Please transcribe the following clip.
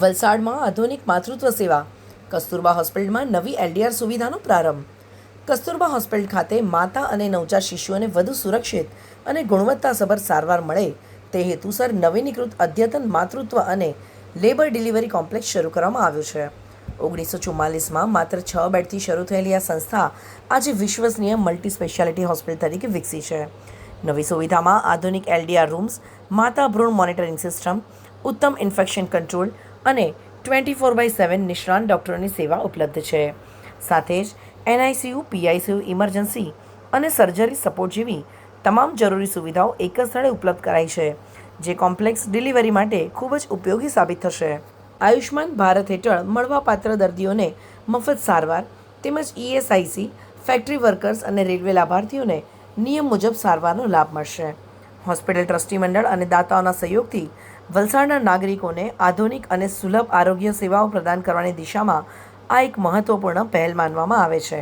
વલસાડમાં આધુનિક માતૃત્વ સેવા. કસ્તુરબા હોસ્પિટલમાં નવી એલડીઆર સુવિધાનો પ્રારંભ. કસ્તુરબા હોસ્પિટલ ખાતે માતા અને નવજાત શિશુઓને વધુ સુરક્ષિત અને ગુણવત્તાસભર સારવાર મળે તે હેતુસર નવીનીકૃત અદ્યતન માતૃત્વ અને લેબર ડિલિવરી કોમ્પ્લેક્સ શરૂ કરવામાં આવ્યું છે. 1944માં માત્ર 6 બેડથી શરૂ થયેલી આ સંસ્થા આજે વિશ્વસનીય મલ્ટી સ્પેશિયાલિટી હોસ્પિટલ તરીકે વિકસી છે. નવી સુવિધામાં આધુનિક એલડીઆર રૂમ્સ, માતા ભ્રૂણ મોનિટરિંગ સિસ્ટમ, ઉત્તમ ઇન્ફેક્શન કંટ્રોલ અને 24/7 નિષ્ણાંત ડૉક્ટરોની સેવા ઉપલબ્ધ છે. સાથે જ એનઆઈસીયુ, પીઆઈસીયુ, ઇમરજન્સી અને સર્જરી સપોર્ટ જેવી તમામ જરૂરી સુવિધાઓ એક જ સ્થળે ઉપલબ્ધ કરાઈ છે, જે કોમ્પ્લેક્સ ડિલિવરી માટે ખૂબ જ ઉપયોગી સાબિત થશે. આયુષ્માન ભારત હેઠળ મળવાપાત્ર દર્દીઓને મફત સારવાર તેમજ ઈએસઆઈસી, ફેક્ટરી વર્કર્સ અને રેલવે લાભાર્થીઓને નિયમ મુજબ સારવારનો લાભ મળશે. હોસ્પિટલ ટ્રસ્ટી મંડળ અને દાતાઓના સહયોગથી વલસાડના નાગરિકોને આધુનિક અને સુલભ આરોગ્ય સેવાઓ પ્રદાન કરવાની દિશામાં આ એક મહત્વપૂર્ણ પહેલ માનવામાં આવે છે.